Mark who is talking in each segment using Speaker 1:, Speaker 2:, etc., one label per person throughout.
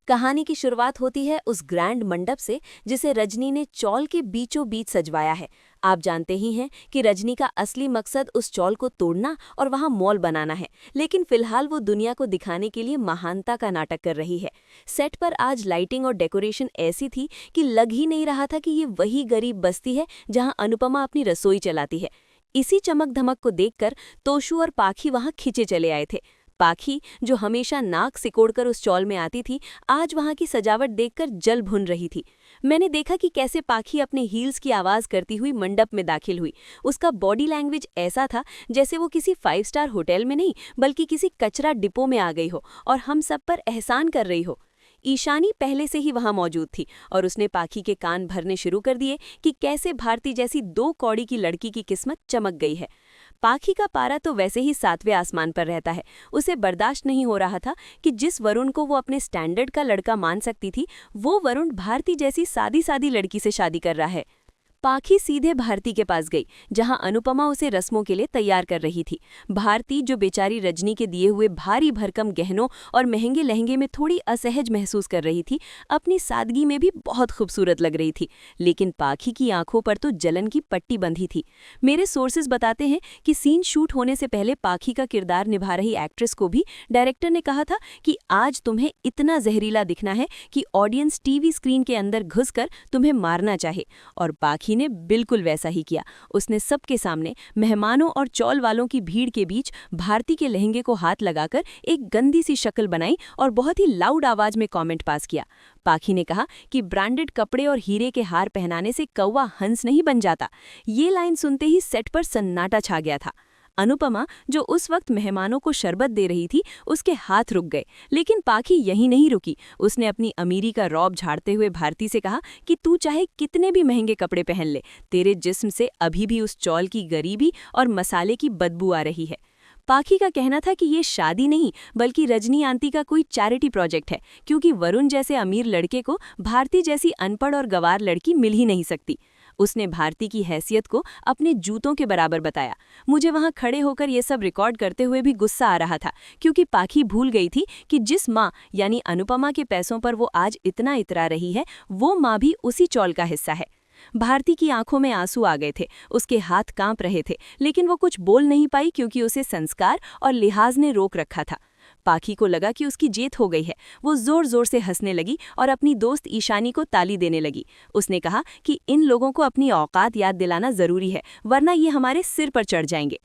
Speaker 1: कहानी की शुरुआत होती है उस ग्रैंड मंडप से जिसे रजनी ने चौल के बीचों बीच सजवाया है। आप जानते ही हैं कि रजनी का असली मकसद उस चौल को तोड़ना और वहां मॉल बनाना है, लेकिन फिलहाल वो दुनिया को दिखाने के लिए महानता का नाटक कर रही है। सेट पर आज लाइटिंग और डेकोरेशन ऐसी थी कि लग ही नहीं रहा था कि ये वही गरीब बस्ती है जहां अनुपमा अपनी रसोई चलाती है। इसी चमक धमक को देखकर तोशु और पाखी वहां खिंचे चले आए थे। पाखी, जो हमेशा नाक सिकोड़कर उस चौल में आती थी, आज वहां की सजावट देखकर जल भुन रही थी। मैंने देखा कि कैसे पाखी अपने हील्स की आवाज करती हुई मंडप में दाखिल हुई। उसका बॉडी लैंग्वेज ऐसा था जैसे वो किसी 5 स्टार होटल में नहीं बल्कि किसी कचरा डिपो में आ गई हो और हम सब पर एहसान कर रही हो। ईशानी पहले से ही वहां मौजूद थी और उसने पाखी के कान भरने शुरू कर दिए कि कैसे भारती जैसी 2 कौड़ी की लड़की की किस्मत चमक गई है। पाखी का पारा तो वैसे ही 7वें आसमान पर रहता है। उसे बर्दाश्त नहीं हो रहा था कि जिस वरुण को वो अपने स्टैंडर्ड का लड़का मान सकती थी, वो वरुण भारती जैसी सादी सादी लड़की से शादी कर रहा है। पाखी सीधे भारती के पास गई, जहां अनुपमा उसे रस्मों के लिए तैयार कर रही थी। भारती, जो बेचारी रजनी के दिए हुए भारी भरकम गहनों और महंगे लहंगे में थोड़ी असहज महसूस कर रही थी, अपनी सादगी में भी बहुत खूबसूरत लग रही थी। लेकिन पाखी की आंखों पर तो जलन की पट्टी बंधी थी। मेरे सोर्सेज बताते हैं कि सीन शूट होने से पहले पाखी का किरदार निभा रही एक्ट्रेस को भी डायरेक्टर ने कहा था कि आज तुम्हें इतना जहरीला दिखना है कि ऑडियंस टीवी स्क्रीन के अंदर घुसकर तुम्हें मारना चाहे। और पाखी ने बिल्कुल वैसा ही किया। उसने सबके सामने मेहमानों और चौल वालों की भीड़ के बीच भारती के लहंगे को हाथ लगाकर एक गंदी सी शक्ल बनाई और बहुत ही लाउड आवाज में कमेंट पास किया। पाखी ने कहा कि ब्रांडेड कपड़े और हीरे के हार पहनाने से कौवा हंस नहीं बन जाता। ये लाइन सुनते ही सेट पर सन्नाटा छा गया था। अनुपमा, जो उस वक्त मेहमानों को शरबत दे रही थी, उसके हाथ रुक गए, लेकिन पाखी यहीं नहीं रुकी। उसने अपनी अमीरी का रौब झाड़ते हुए भारती से कहा कि तू चाहे कितने भी महंगे कपड़े पहन ले, तेरे जिस्म से अभी भी उस चौल की गरीबी और मसाले की बदबू आ रही है। पाखी का कहना था कि ये शादी नहीं बल्कि रजनी आंटी का कोई चैरिटी प्रोजेक्ट है, क्योंकि वरुण जैसे अमीर लड़के को भारती जैसी अनपढ़ और गंवार लड़की मिल ही नहीं सकती। उसने भारती की हैसियत को अपने जूतों के बराबर बताया। मुझे वहां खड़े होकर ये सब रिकॉर्ड करते हुए भी गुस्सा आ रहा था, क्योंकि पाखी भूल गई थी कि जिस माँ यानी अनुपमा के पैसों पर वो आज इतना इतरा रही है, वो माँ भी उसी चौल का हिस्सा है। भारती की आंखों में आंसू आ गए थे, उसके हाथ कांप रहे थे, लेकिन वो कुछ बोल नहीं पाई क्योंकि उसे संस्कार और लिहाज ने रोक रखा था। पाखी को लगा कि उसकी जीत हो गई है। वो जोर जोर से हंसने लगी और अपनी दोस्त ईशानी को ताली देने लगी। उसने कहा कि इन लोगों को अपनी औकात याद दिलाना जरूरी है, वरना ये हमारे सिर पर चढ़ जाएंगे।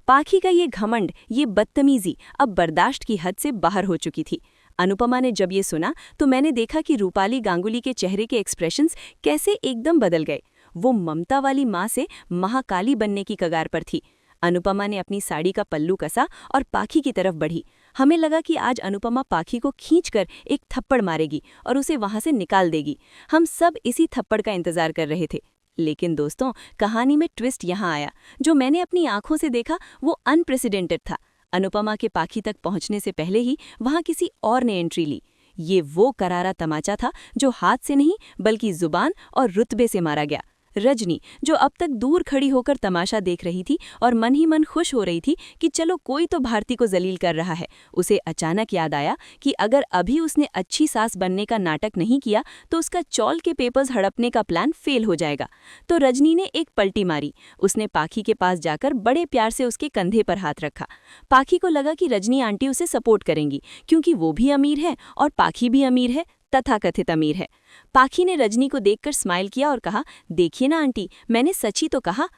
Speaker 1: पाखी का ये घमंड, ये बदतमीजी अब बर्दाश्त की हद से बाहर हो चुकी थी। अनुपमा ने जब ये सुना तो मैंने देखा कि रूपाली गांगुली के चेहरे के एक्सप्रेशंस कैसे एकदम बदल गए। वो ममता वाली माँ से महाकाली बनने की कगार पर थी। अनुपमा ने अपनी साड़ी का पल्लू कसा और पाखी की तरफ बढ़ी। हमें लगा कि आज अनुपमा पाखी को खींचकर एक थप्पड़ मारेगी और उसे वहां से निकाल देगी। हम सब इसी थप्पड़ का इंतजार कर रहे थे। लेकिन दोस्तों, कहानी में ट्विस्ट यहाँ आया। जो मैंने अपनी आंखों से देखा वो अनप्रेसिडेंटेड था। अनुपमा के पाखी तक पहुंचने से पहले ही वहां किसी और ने एंट्री ली। ये वो करारा तमाचा था जो हाथ से नहीं बल्कि जुबान और रुतबे से मारा गया। रजनी, जो अब तक दूर खड़ी होकर तमाशा देख रही थी और मन ही मन खुश हो रही थी कि चलो कोई तो भारती को जलील कर रहा है, उसे अचानक याद आया कि अगर अभी उसने अच्छी सास बनने का नाटक नहीं किया तो उसका चौल के पेपर्स हड़पने का प्लान फेल हो जाएगा। तो रजनी ने एक पलटी मारी। उसने पाखी के पास जाकर बड़े प्यार से उसके कंधे पर हाथ रखा। पाखी को लगा कि रजनी आंटी उसे सपोर्ट करेंगी, क्योंकि वो भी अमीर है और पाखी भी अमीर है, तथाकथित अमीर है। पाखी ने रजनी को देखकर स्माइल किया और कहा, देखिए ना आंटी, मैंने सच ही तो कहा।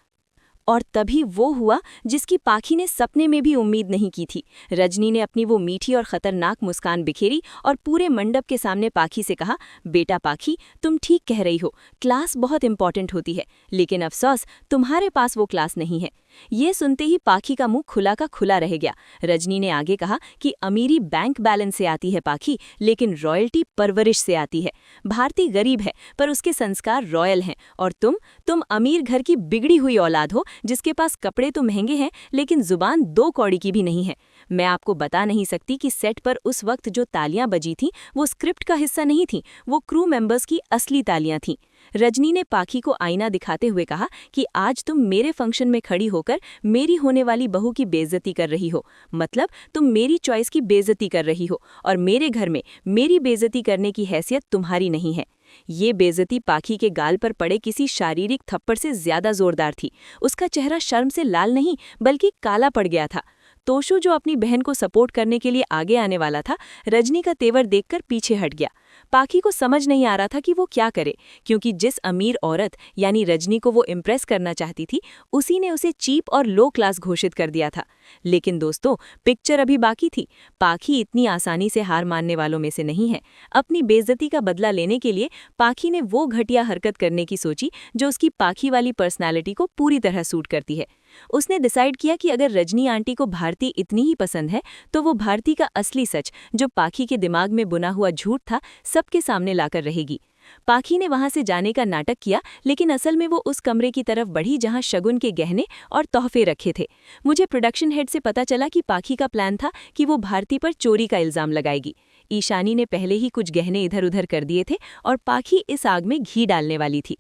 Speaker 1: और तभी वो हुआ जिसकी पाखी ने सपने में भी उम्मीद नहीं की थी। रजनी ने अपनी वो मीठी और खतरनाक मुस्कान बिखेरी और पूरे मंडप के सामने पाखी से कहा, बेटा पाखी, तुम ठीक कह रही हो, क्लास बहुत इंपॉर्टेंट होती है, लेकिन अफसोस तुम्हारे पास वो क्लास नहीं है। ये सुनते ही पाखी का मुंह खुला का खुला रह गया। रजनी ने आगे कहा कि अमीरी बैंक बैलेंस से आती है पाखी, लेकिन रॉयल्टी परवरिश से आती है। भारती गरीब है पर उसके संस्कार रॉयल हैं, और तुम अमीर घर की बिगड़ी हुई औलाद हो, जिसके पास कपड़े तो महंगे हैं लेकिन जुबान 2 कौड़ी की भी नहीं है। मैं आपको बता नहीं सकती कि सेट पर उस वक्त जो तालियां बजी थीं वो स्क्रिप्ट का हिस्सा नहीं थीं, वो क्रू मेंबर्स की असली तालियां थीं। रजनी ने पाखी को आईना दिखाते हुए कहा कि आज तुम मेरे फंक्शन में खड़ी होकर मेरी होने वाली बहू की बेइज्जती कर रही हो, मतलब तुम मेरी चॉइस की बेइज्जती कर रही हो और मेरे घर में मेरी बेइज्जती करने की हैसियत तुम्हारी नहीं है। ये बेइज्जती पाखी के गाल पर पड़े किसी शारीरिक थप्पड़ से ज्यादा जोरदार थी। उसका चेहरा शर्म से लाल नहीं बल्कि काला पड़ गया था। तोशु, जो अपनी बहन को सपोर्ट करने के लिए आगे आने वाला था, रजनी का तेवर देखकर पीछे हट गया। पाखी को समझ नहीं आ रहा था कि वो क्या करे, क्योंकि जिस अमीर औरत यानी रजनी को वो इम्प्रेस करना चाहती थी, उसी ने उसे चीप और लो क्लास घोषित कर दिया था। लेकिन दोस्तों, पिक्चर अभी बाकी थी। पाखी इतनी आसानी से हार मानने वालों में से नहीं है। अपनी बेइज्जती का बदला लेने के लिए पाखी ने वो घटिया हरकत करने की सोची जो उसकी पाखी वाली पर्सनालिटी को पूरी तरह सूट करती है। उसने डिसाइड किया कि अगर रजनी आंटी को भारती इतनी ही पसंद है तो वो भारती का असली सच, जो पाखी के दिमाग में बुना हुआ झूठ था, सबके सामने लाकर रहेगी। पाखी ने वहां से जाने का नाटक किया, लेकिन असल में वो उस कमरे की तरफ बढ़ी जहां शगुन के गहने और तोहफे रखे थे। मुझे प्रोडक्शन हेड से पता चला कि पाखी का प्लान था कि वो भारती पर चोरी का इल्जाम लगाएगी। ईशानी ने पहले ही कुछ गहने इधर उधर कर दिए थे और पाखी इस आग में घी डालने वाली थी।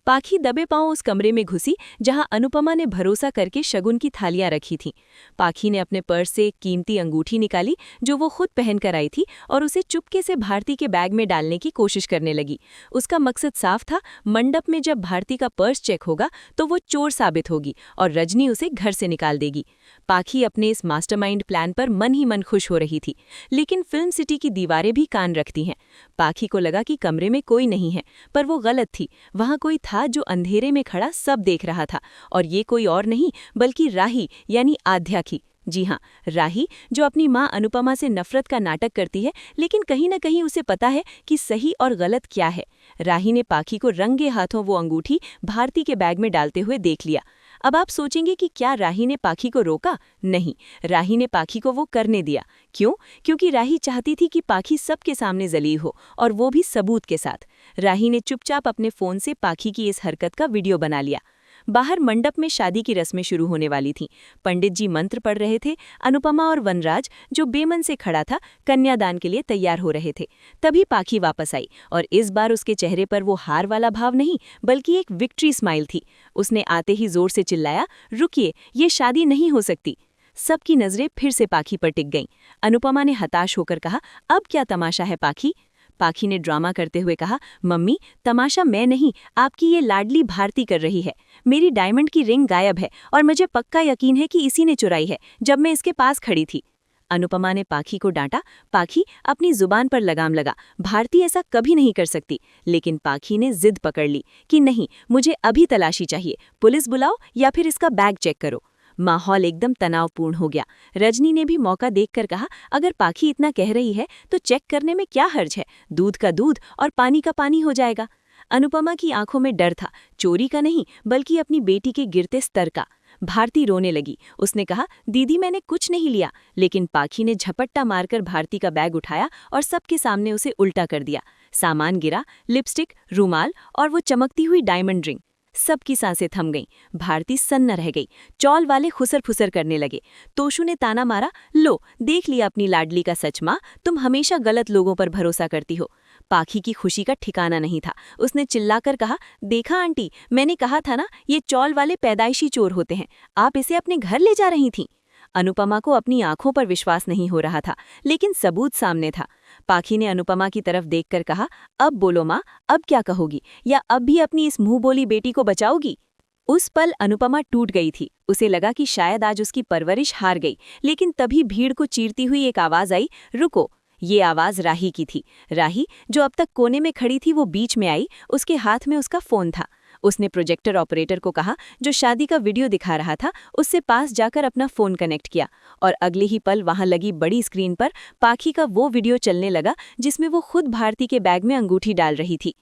Speaker 1: पाखी दबे पांव उस कमरे में घुसी जहां अनुपमा ने भरोसा करके शगुन की थालियां रखी थीं। पाखी ने अपने पर्स से एक कीमती अंगूठी निकाली जो वो खुद पहनकर आई थी और उसे चुपके से भारती के बैग में डालने की कोशिश करने लगी। उसका मकसद साफ था, मंडप में जब भारती का पर्स चेक होगा तो वो चोर साबित होगी और रजनी उसे घर से निकाल देगी। पाखी अपने इस मास्टरमाइंड प्लान पर मन ही मन खुश हो रही थी, लेकिन फिल्म सिटी की दीवारें भी कान रखती हैं। पाखी को लगा कि कमरे में कोई नहीं है, पर वो गलत थी। वहां कोई था जो अंधेरे में खड़ा सब देख रहा था, और ये कोई और नहीं बल्कि राही यानी आध्या थी। जी हाँ, राही, जो अपनी मां अनुपमा से नफरत का नाटक करती है, लेकिन कहीं न कहीं उसे पता है कि सही और गलत क्या है। राही ने पाखी को रंगे हाथों वो अंगूठी भारती के बैग में डालते हुए देख लिया। अब आप सोचेंगे कि क्या राही ने पाखी को रोका? नहीं, राही ने पाखी को वो करने दिया। क्यों? क्योंकि राही चाहती थी कि पाखी सबके सामने जलील हो, और वो भी सबूत के साथ। राही ने चुपचाप अपने फोन से पाखी की इस हरकत का वीडियो बना लिया। बाहर मंडप में शादी की रस्में शुरू होने वाली थीं। पंडित जी मंत्र पढ़ रहे थे। अनुपमा और वनराज, जो बेमन से खड़ा था, कन्यादान के लिए तैयार हो रहे थे। तभी पाखी वापस आई, और इस बार उसके चेहरे पर वो हार वाला भाव नहीं बल्कि एक विक्ट्री स्माइल थी। उसने आते ही जोर से चिल्लाया, रुकिए, ये शादी नहीं हो सकती। सबकी नजरें फिर से पाखी पर टिक गईं। अनुपमा ने हताश होकर कहा, अब क्या तमाशा है पाखी? पाखी ने ड्रामा करते हुए कहा, मम्मी, तमाशा मैं नहीं, आपकी ये लाडली भारती कर रही है। मेरी डायमंड की रिंग गायब है और मुझे पक्का यकीन है कि इसी ने चुराई है जब मैं इसके पास खड़ी थी। अनुपमा ने पाखी को डांटा, पाखी, अपनी जुबान पर लगाम लगा, भारती ऐसा कभी नहीं कर सकती। लेकिन पाखी ने जिद पकड़ ली कि नहीं, मुझे अभी तलाशी चाहिए, पुलिस बुलाओ या फिर इसका बैग चेक करो। माहौल एकदम तनावपूर्ण हो गया। रजनी ने भी मौका देखकर कहा, अगर पाखी इतना कह रही है तो चेक करने में क्या हर्ज है, दूध का दूध और पानी का पानी हो जाएगा। अनुपमा की आंखों में डर था, चोरी का नहीं बल्कि अपनी बेटी के गिरते स्तर का। भारती रोने लगी। उसने कहा, दीदी, मैंने कुछ नहीं लिया। लेकिन पाखी ने झपट्टा मारकर भारती का बैग उठाया और सबके सामने उसे उल्टा कर दिया। सामान गिरा, लिपस्टिक, रूमाल और वो चमकती हुई डायमंड रिंग। सबकी सांसें थम गईं। भारती सन्न रह गई। चौल वाले खुसर फुसर करने लगे। तोशु ने ताना मारा, लो, देख लिया अपनी लाडली का सच माँ, तुम हमेशा गलत लोगों पर भरोसा करती हो। पाखी की खुशी का ठिकाना नहीं था। उसने चिल्लाकर कहा, देखा आंटी, मैंने कहा था ना, ये चौल वाले पैदाइशी चोर होते हैं। आप इसे अपने घर ले जा रही थीं। अनुपमा को अपनी आंखों पर विश्वास नहीं हो रहा था, लेकिन सबूत सामने था। पाखी ने अनुपमा की तरफ देखकर कहा, अब बोलो माँ, अब क्या कहोगी, या अब भी अपनी इस मुंह बोली बेटी को बचाओगी? उस पल अनुपमा टूट गई थी। उसे लगा कि शायद आज उसकी परवरिश हार गई, लेकिन तभी भीड़ को चीरती हुई एक आवाज आई, रुको। ये आवाज राही की थी। राही, जो अब तक कोने में खड़ी थी, वो बीच में आई। उसके हाथ में उसका फोन था। उसने प्रोजेक्टर ऑपरेटर को कहा, जो शादी का वीडियो दिखा रहा था, उससे पास जाकर अपना फोन कनेक्ट किया, और अगले ही पल वहां लगी बड़ी स्क्रीन पर पाखी का वो वीडियो चलने लगा जिसमें वो खुद भारती के बैग में अंगूठी डाल रही थी।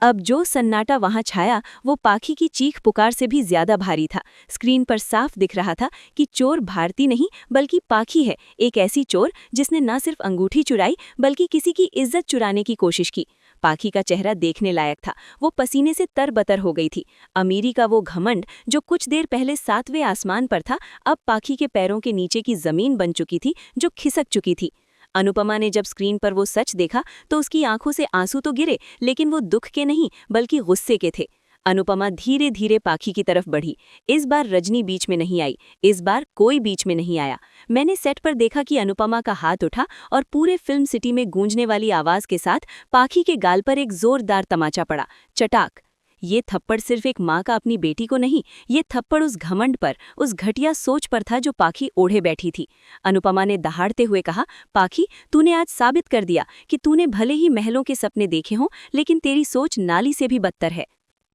Speaker 1: अब जो सन्नाटा वहां छाया वो पाखी की चीख पुकार से भी ज्यादा भारी था। स्क्रीन पर साफ दिख रहा था कि चोर भारती नहीं बल्कि पाखी है, एक ऐसी चोर जिसने न सिर्फ अंगूठी चुराई बल्कि किसी की इज्जत चुराने की कोशिश की। पाखी का चेहरा देखने लायक था। वो पसीने से तरबतर हो गई थी। अमीरी का वो घमंड जो कुछ देर पहले 7वें आसमान पर था, अब पाखी के पैरों के नीचे की जमीन बन चुकी थी, जो खिसक चुकी थी। अनुपमा ने जब स्क्रीन पर वो सच देखा तो उसकी आंखों से आंसू तो गिरे, लेकिन वो दुख के नहीं बल्कि गुस्से के थे। अनुपमा धीरे धीरे पाखी की तरफ बढ़ी। इस बार रजनी बीच में नहीं आई, इस बार कोई बीच में नहीं आया। मैंने सेट पर देखा कि अनुपमा का हाथ उठा और पूरे फिल्म सिटी में गूंजने वाली आवाज के साथ पाखी के गाल पर एक जोरदार तमाचा पड़ा, चटाक। ये थप्पड़ सिर्फ एक माँ का अपनी बेटी को नहीं, ये थप्पड़ उस घमंड पर, उस घटिया सोच पर था जो पाखी ओढ़े बैठी थी। अनुपमा ने दहाड़ते हुए कहा, पाखी, तूने आज साबित कर दिया कि तूने भले ही महलों के सपने देखे हों, लेकिन तेरी सोच नाली से भी बदतर है।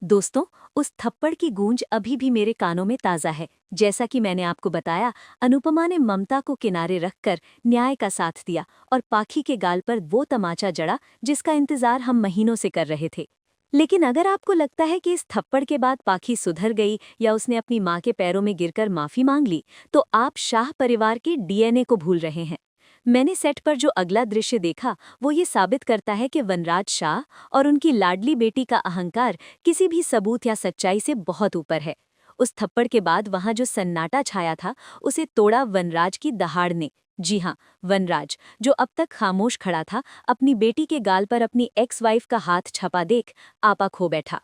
Speaker 2: दोस्तों, उस थप्पड़ की गूंज अभी भी मेरे कानों में ताज़ा है। जैसा कि मैंने आपको बताया, अनुपमा ने ममता को किनारे रखकर न्याय का साथ दिया और पाखी के गाल पर वो तमाचा जड़ा जिसका इंतजार हम महीनों से कर रहे थे। लेकिन अगर आपको लगता है कि इस थप्पड़ के बाद पाखी सुधर गई या उसने अपनी माँ के पैरों में गिरकर माफी मांग ली, तो आप शाह परिवार के डीएनए को भूल रहे हैं। मैंने सेट पर जो अगला दृश्य देखा वो ये साबित करता है कि वनराज शाह और उनकी लाडली बेटी का अहंकार किसी भी सबूत या सच्चाई से बहुत ऊपर है। उस थप्पड़ के बाद वहां जो सन्नाटा छाया था उसे तोड़ा वनराज की दहाड़ ने। जी हाँ, वनराज, जो अब तक खामोश खड़ा था, अपनी बेटी के गाल पर अपनी एक्स वाइफ का हाथ छपा देख आपा खो बैठा।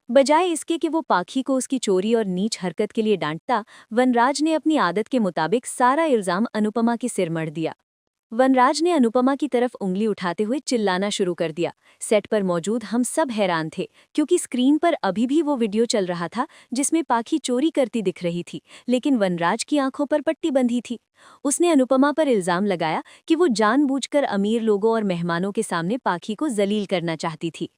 Speaker 2: बजाय इसके कि वो पाखी को उसकी चोरी और नीच हरकत के लिए डांटता, वनराज ने अपनी आदत के मुताबिक सारा इल्जाम अनुपमा के सिर मढ़ दिया। वनराज ने अनुपमा की तरफ उंगली उठाते हुए चिल्लाना शुरू कर दिया। सेट पर मौजूद हम सब हैरान थे, क्योंकि स्क्रीन पर अभी भी वो वीडियो चल रहा था जिसमें पाखी चोरी करती दिख रही थी, लेकिन वनराज की आंखों पर पट्टी बंधी थी। उसने अनुपमा पर इल्जाम लगाया कि वो जानबूझकर अमीर लोगों और मेहमानों के सामने पाखी को जलील करना चाहती थी।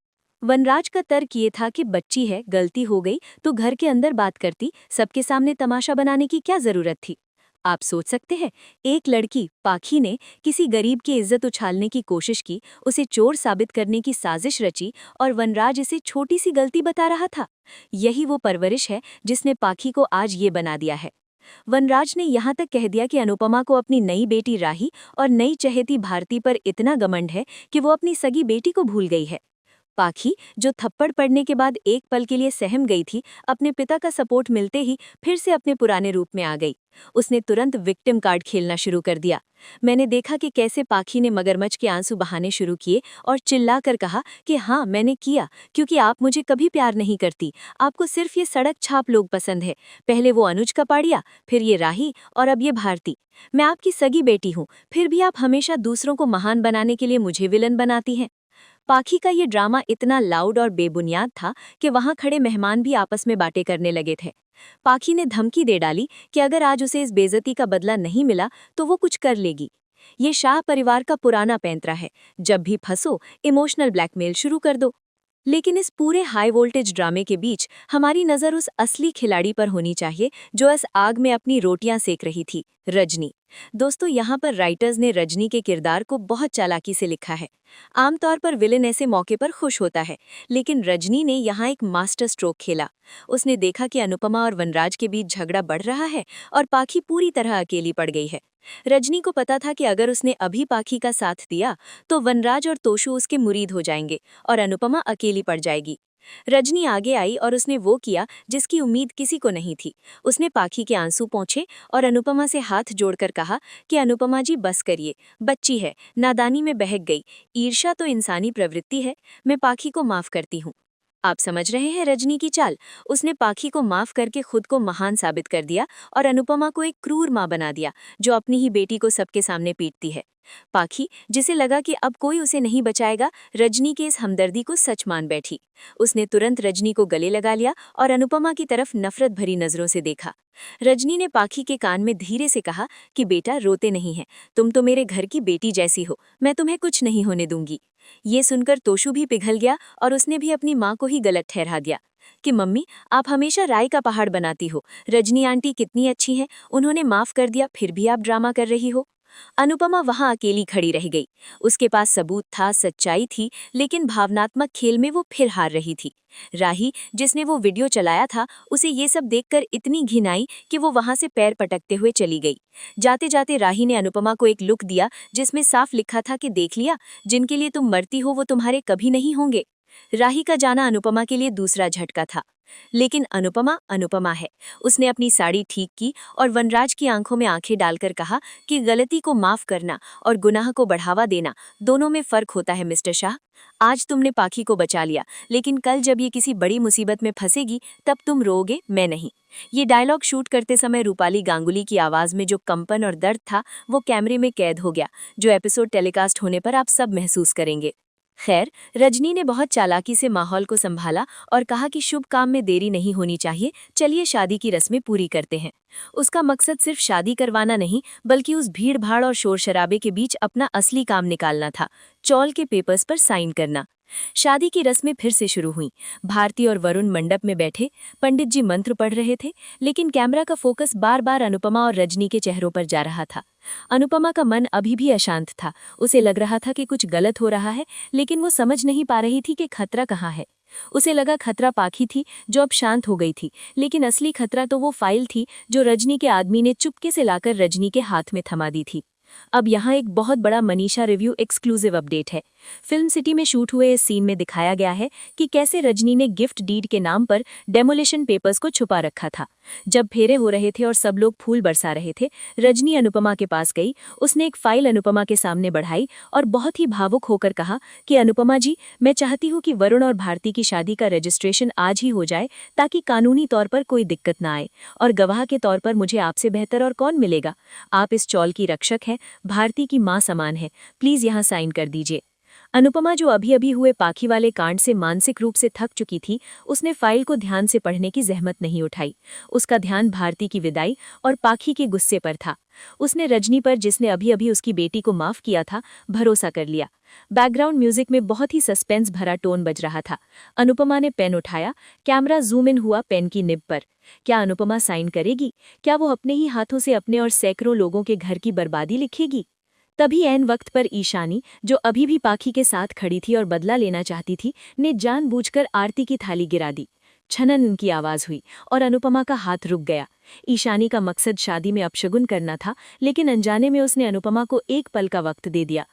Speaker 2: वनराज का तर्क ये था कि बच्ची है, गलती हो गई तो घर के अंदर बात करती, सबके सामने तमाशा बनाने की क्या जरूरत थी। आप सोच सकते हैं, एक लड़की पाखी ने किसी गरीब की इज्जत उछालने की कोशिश की, उसे चोर साबित करने की साजिश रची और वनराज इसे छोटी सी गलती बता रहा था। यही वो परवरिश है जिसने पाखी को आज ये बना दिया है। वनराज ने यहाँ तक कह दिया कि अनुपमा को अपनी नई बेटी राही और नई चहेती भारती पर इतना घमंड है कि वो अपनी सगी बेटी को भूल गई है। पाखी, जो थप्पड़ पड़ने के बाद एक पल के लिए सहम गई थी, अपने पिता का सपोर्ट मिलते ही फिर से अपने पुराने रूप में आ गई। उसने तुरंत विक्टिम कार्ड खेलना शुरू कर दिया। मैंने देखा कि कैसे पाखी ने मगरमच्छ के आंसू बहाने शुरू किए और चिल्लाकर कहा कि हाँ, मैंने किया, क्योंकि आप मुझे कभी प्यार नहीं करती, आपको सिर्फ ये सड़क छाप लोग पसंद है। पहले वो अनुज कपाड़िया, फिर ये राही और अब ये भारती। मैं आपकी सगी बेटी हूँ, फिर भी आप हमेशा दूसरों को महान बनाने के लिए मुझे विलन बनाती हैं। पाखी का ये ड्रामा इतना लाउड और बेबुनियाद था कि वहां खड़े मेहमान भी आपस में बातें करने लगे थे। पाखी ने धमकी दे डाली कि अगर आज उसे इस बेइज्जती का बदला नहीं मिला तो वो कुछ कर लेगी। ये शाह परिवार का पुराना पैंतरा है, जब भी फंसो इमोशनल ब्लैकमेल शुरू कर दो। लेकिन इस पूरे हाई वोल्टेज ड्रामे के बीच हमारी नज़र उस असली खिलाड़ी पर होनी चाहिए जो इस आग में अपनी रोटियां सेक रही थी, रजनी। दोस्तों, यहाँ पर राइटर्स ने रजनी के किरदार को बहुत चालाकी से लिखा है। आमतौर पर विलेन ऐसे मौके पर खुश होता है, लेकिन रजनी ने यहाँ एक मास्टर स्ट्रोक खेला। उसने देखा कि अनुपमा और वनराज के बीच झगड़ा बढ़ रहा है और पाखी पूरी तरह अकेली पड़ गई है। रजनी को पता था कि अगर उसने अभी पाखी का साथ दिया तो वनराज और तोशु उसके मुरीद हो जाएंगे और अनुपमा अकेली पड़ जाएगी। रजनी आगे आई और उसने वो किया जिसकी उम्मीद किसी को नहीं थी। उसने पाखी के आंसू पोंछे और अनुपमा से हाथ जोड़कर कहा कि अनुपमा जी, बस करिए, बच्ची है, नादानी में बहक गई, ईर्ष्या तो इंसानी प्रवृत्ति है, मैं पाखी को माफ करती हूँ। आप समझ रहे हैं रजनी की चाल? उसने पाखी को माफ करके खुद को महान साबित कर दिया और अनुपमा को एक क्रूर माँ बना दिया जो अपनी ही बेटी को सबके सामने पीटती है। पाखी, जिसे लगा कि अब कोई उसे नहीं बचाएगा, रजनी के इस हमदर्दी को सच मान बैठी। उसने तुरंत रजनी को गले लगा लिया और अनुपमा की तरफ नफरत भरी नजरों से देखा। रजनी ने पाखी के कान में धीरे से कहा कि बेटा, रोते नहीं हैं, तुम तो मेरे घर की बेटी जैसी हो, मैं तुम्हें कुछ नहीं होने दूंगी। ये सुनकर तोशु भी पिघल गया और उसने भी अपनी माँ को ही गलत ठहरा दिया कि मम्मी, आप हमेशा राय का पहाड़ बनाती हो, रजनी आंटी कितनी अच्छी हैं, उन्होंने माफ कर दिया, फिर भी आप ड्रामा कर रही हो। अनुपमा वहां अकेली खड़ी रह गई। उसके पास सबूत था, सच्चाई थी, लेकिन भावनात्मक खेल में वो फिर हार रही थी। राही, जिसने वो वीडियो चलाया था, उसे ये सब देखकर इतनी घिन आई कि वो वहां से पैर पटकते हुए चली गई। जाते जाते राही ने अनुपमा को एक लुक दिया जिसमें साफ लिखा था कि देख लिया, जिनके लिए तुम मरती हो वो तुम्हारे कभी नहीं होंगे। राही का जाना अनुपमा के लिए दूसरा झटका था। लेकिन अनुपमा अनुपमा है। उसने अपनी साड़ी ठीक की और वनराज की आंखों में आंखें डालकर कहा कि गलती को माफ करना और गुनाह को बढ़ावा देना दोनों में फर्क होता है मिस्टर शाह। आज तुमने पाखी को बचा लिया, लेकिन कल जब ये किसी बड़ी मुसीबत में फंसेगी तब तुम रोओगे, मैं नहीं। ये डायलॉग शूट करते समय रूपाली गांगुली की आवाज में जो कंपन और दर्द था वो कैमरे में कैद हो गया, जो एपिसोड टेलीकास्ट होने पर आप सब महसूस करेंगे। खैर, रजनी ने बहुत चालाकी से माहौल को संभाला और कहा कि शुभ काम में देरी नहीं होनी चाहिए, चलिए शादी की रस्में पूरी करते हैं। उसका मकसद सिर्फ शादी करवाना नहीं, बल्कि उस भीड़ भाड़ और शोर शराबे के बीच अपना असली काम निकालना था, चौल के पेपर्स पर साइन करना। शादी की रस्में फिर से शुरू हुईं। भारती और वरुण मंडप में बैठे, पंडित जी मंत्र पढ़ रहे थे, लेकिन कैमरा का फोकस बार बार अनुपमा और रजनी के चेहरों पर जा रहा था। अनुपमा का मन अभी भी अशांत था। उसे लग रहा था कि कुछ गलत हो रहा है, लेकिन वो समझ नहीं पा रही थी कि खतरा कहाँ है। उसे लगा खतरा पाखी थी, जो अब शांत हो गई थी, लेकिन असली खतरा तो वो फाइल थी जो रजनी के आदमी ने चुपके से लाकर रजनी के हाथ में थमा दी थी। अब यहाँ एक बहुत बड़ा मनीषा रिव्यू एक्सक्लूसिव अपडेट है। फिल्म सिटी में शूट हुए इस सीन में दिखाया गया है कि कैसे रजनी ने गिफ्ट डीड के नाम पर डेमोलिशन पेपर्स को छुपा रखा था। जब फेरे हो रहे थे और सब लोग फूल बरसा रहे थे, रजनी अनुपमा के पास गई। उसने एक फाइल अनुपमा के सामने बढ़ाई और बहुत ही भावुक होकर कहा कि अनुपमा जी, मैं चाहती हूँ कि वरुण और भारती की शादी का रजिस्ट्रेशन आज ही हो जाए, ताकि कानूनी तौर पर कोई दिक्कत ना आए, और गवाह के तौर पर मुझे आपसे बेहतर और कौन मिलेगा। आप इस चौल की रक्षक हैं, भारती की मां समान है, प्लीज यहाँ साइन कर दीजिए। अनुपमा, जो अभी अभी हुए पाखी वाले कांड से मानसिक रूप से थक चुकी थी, उसने फाइल को ध्यान से पढ़ने की जहमत नहीं उठाई। उसका ध्यान भारती की विदाई और पाखी के गुस्से पर था। उसने रजनी पर, जिसने अभी अभी उसकी बेटी को माफ किया था, भरोसा कर लिया। बैकग्राउंड म्यूजिक में बहुत ही सस्पेंस भरा टोन बज रहा था। अनुपमा ने पेन उठाया, कैमरा जूम इन हुआ पेन की निब पर। क्या अनुपमा साइन करेगी? क्या वो अपने ही हाथों से अपने और सैकड़ों लोगों के घर की बर्बादी लिखेगी? तभी ऐन वक्त पर ईशानी, जो अभी भी पाखी के साथ खड़ी थी और बदला लेना चाहती थी, ने जानबूझकर आरती की थाली गिरा दी। छनन उनकी आवाज हुई और अनुपमा का हाथ रुक गया। ईशानी का मकसद शादी में अपशगुन करना था, लेकिन अनजाने में उसने अनुपमा को एक पल का वक्त दे दिया।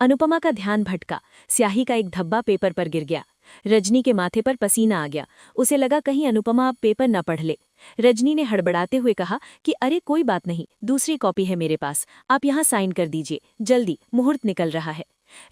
Speaker 2: अनुपमा का ध्यान भटका, स्याही का एक धब्बा पेपर पर गिर गया। रजनी के माथे पर पसीना आ गया। उसे लगा कहीं अनुपमा अब पेपर न पढ़ ले। रजनी ने हड़बड़ाते हुए कहा कि अरे कोई बात नहीं, दूसरी कॉपी है मेरे पास, आप यहाँ साइन कर दीजिए, जल्दी, मुहूर्त निकल रहा है।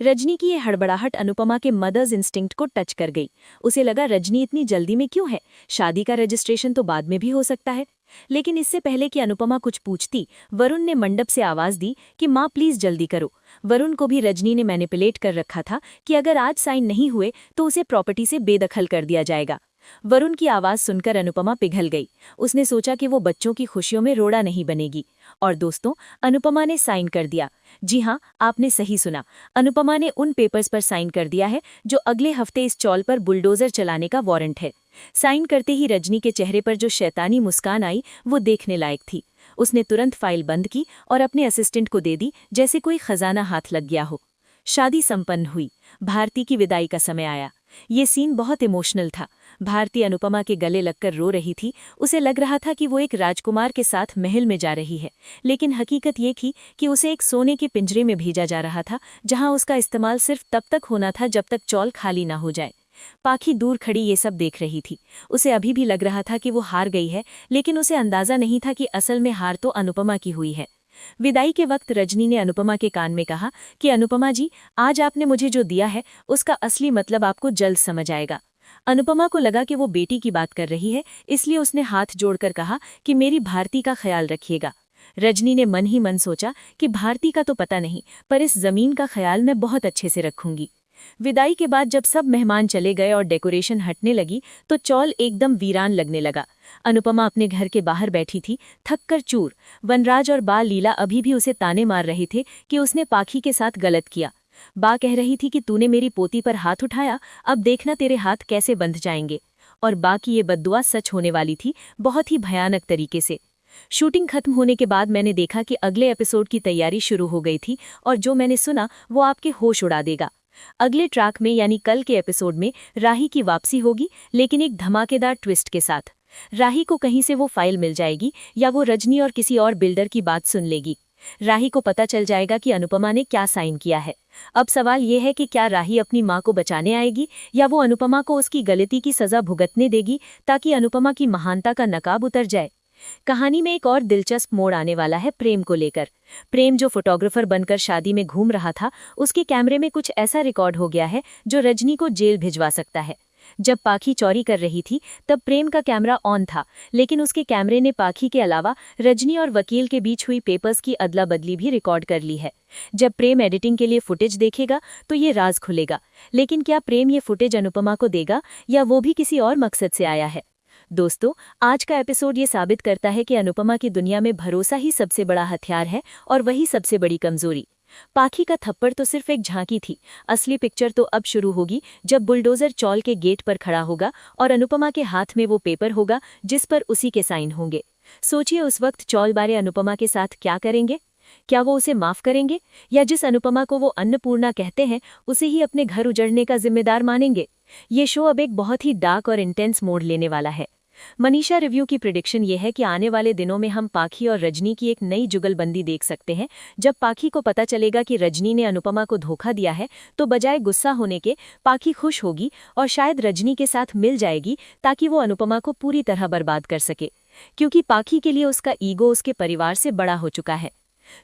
Speaker 2: रजनी की ये हड़बड़ाहट अनुपमा के मदर्स इंस्टिंक्ट को टच कर गई। उसे लगा रजनी इतनी जल्दी में क्यों है, शादी का रजिस्ट्रेशन तो बाद में भी हो सकता है। लेकिन इससे पहले कि अनुपमा कुछ पूछती, वरुण ने मंडप से आवाज दी कि माँ प्लीज जल्दी करो। वरुण को भी रजनी ने मैनिपुलेट कर रखा था कि अगर आज साइन नहीं हुए तो उसे प्रॉपर्टी से बेदखल कर दिया जाएगा। वरुण की आवाज सुनकर अनुपमा पिघल गई। उसने सोचा कि वो बच्चों की खुशियों में रोड़ा नहीं बनेगी। और दोस्तों, अनुपमा ने साइन कर दिया। जी हाँ, आपने सही सुना, अनुपमा ने उन पेपर्स पर साइन कर दिया है जो अगले हफ्ते इस चौल पर बुलडोजर चलाने का वारंट है। साइन करते ही रजनी के चेहरे पर जो शैतानी मुस्कान आई, वो देखने लायक थी। उसने तुरंत फाइल बंद की और अपने असिस्टेंट को दे दी, जैसे कोई खजाना हाथ लग गया हो। शादी संपन्न हुई। भारती की विदाई का समय आया। ये सीन बहुत इमोशनल था। भारती अनुपमा के गले लगकर रो रही थी। उसे लग रहा था कि वो एक राजकुमार के साथ महल में जा रही है, लेकिन हकीकत ये थी कि उसे एक सोने के पिंजरे में भेजा जा रहा था, जहां उसका इस्तेमाल सिर्फ तब तक होना था जब तक चौल खाली ना हो जाए। पाखी दूर खड़ी ये सब देख रही थी। उसे अभी भी लग रहा था कि वो हार गई है, लेकिन उसे अंदाजा नहीं था कि असल में हार तो अनुपमा की हुई है। विदाई के वक्त रजनी ने अनुपमा के कान में कहा कि अनुपमा जी, आज आपने मुझे जो दिया है उसका असली मतलब आपको जल्द समझ आएगा। अनुपमा को लगा कि वो बेटी की बात कर रही है, इसलिए उसने हाथ जोड़कर कहा कि मेरी भारती का ख्याल रखिएगा। रजनी ने मन ही मन सोचा कि भारती का तो पता नहीं, पर इस जमीन का ख्याल मैं बहुत अच्छे से रखूंगी। विदाई के बाद जब सब मेहमान चले गए और डेकोरेशन हटने लगी, तो चौल एकदम वीरान लगने लगा। अनुपमा अपने घर के बाहर बैठी थी, थक कर चूर। वनराज और बा लीला अभी भी उसे ताने मार रहे थे कि उसने पाखी के साथ गलत किया। बा कह रही थी कि तूने मेरी पोती पर हाथ उठाया, अब देखना तेरे हाथ कैसे बंध जाएंगे। और बा की ये बद्दुआ सच होने वाली थी, बहुत ही भयानक तरीके से। शूटिंग खत्म होने के बाद मैंने देखा कि अगले एपिसोड की तैयारी शुरू हो गई थी, और जो मैंने सुना वो आपके होश उड़ा देगा। अगले ट्रैक में यानी कल के एपिसोड में राही की वापसी होगी, लेकिन एक धमाकेदार ट्विस्ट के साथ। राही को कहीं से वो फाइल मिल जाएगी, या वो रजनी और किसी और बिल्डर की बात सुन लेगी। राही को पता चल जाएगा कि अनुपमा ने क्या साइन किया है। अब सवाल ये है कि क्या राही अपनी माँ को बचाने आएगी या वो अनुपमा को उसकी गलती की सजा भुगतने देगी ताकि अनुपमा की महानता का नकाब उतर जाए। कहानी में एक और दिलचस्प मोड़ आने वाला है प्रेम को लेकर। प्रेम जो फोटोग्राफर बनकर शादी में घूम रहा था, उसके कैमरे में कुछ ऐसा रिकॉर्ड हो गया है जो रजनी को जेल भिजवा सकता है। जब पाखी चोरी कर रही थी तब प्रेम का कैमरा ऑन था, लेकिन उसके कैमरे ने पाखी के अलावा रजनी और वकील के बीच हुई पेपर्स की अदला बदली भी रिकॉर्ड कर ली है। जब प्रेम एडिटिंग के लिए फुटेज देखेगा तो ये राज खुलेगा। लेकिन क्या प्रेम ये फुटेज अनुपमा को देगा या वो भी किसी और मकसद से आया है? दोस्तों, आज का एपिसोड ये साबित करता है कि अनुपमा की दुनिया में भरोसा ही सबसे बड़ा हथियार है और वही सबसे बड़ी कमजोरी। पाखी का थप्पड़ तो सिर्फ एक झांकी थी। असली पिक्चर तो अब शुरू होगी जब बुलडोजर चौल के गेट पर खड़ा होगा और अनुपमा के हाथ में वो पेपर होगा जिस पर उसी के साइन होंगे। सोचिए उस वक्त चौल बारे अनुपमा के साथ क्या करेंगे। क्या वो उसे माफ करेंगे या जिस अनुपमा को वो अन्नपूर्णा कहते हैं उसे ही अपने घर उजड़ने का जिम्मेदार मानेंगे? ये शो अब एक बहुत ही डार्क और इंटेंस मोड़ लेने वाला है। मनीषा रिव्यू की प्रिडिक्शन ये है कि आने वाले दिनों में हम पाखी और रजनी की एक नई जुगलबंदी देख सकते हैं। जब पाखी को पता चलेगा कि रजनी ने अनुपमा को धोखा दिया है तो बजाय गुस्सा होने के पाखी खुश होगी और शायद रजनी के साथ मिल जाएगी ताकि वो अनुपमा को पूरी तरह बर्बाद कर सके, क्योंकि पाखी के लिए उसका ईगो उसके परिवार से बड़ा हो चुका है।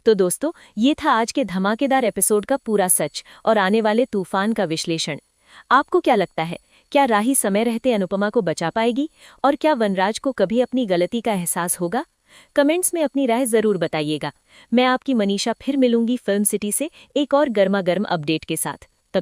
Speaker 2: तो दोस्तों, ये था आज के धमाकेदार एपिसोड का पूरा सच और आने वाले तूफान का विश्लेषण। आपको क्या लगता है, क्या राही समय रहते अनुपमा को बचा पाएगी और क्या वनराज को कभी अपनी गलती का एहसास होगा? कमेंट्स में अपनी राय जरूर बताइएगा। मैं आपकी मनीषा फिर मिलूंगी फिल्म सिटी से एक और गर्मा गर्म अपडेट के साथ।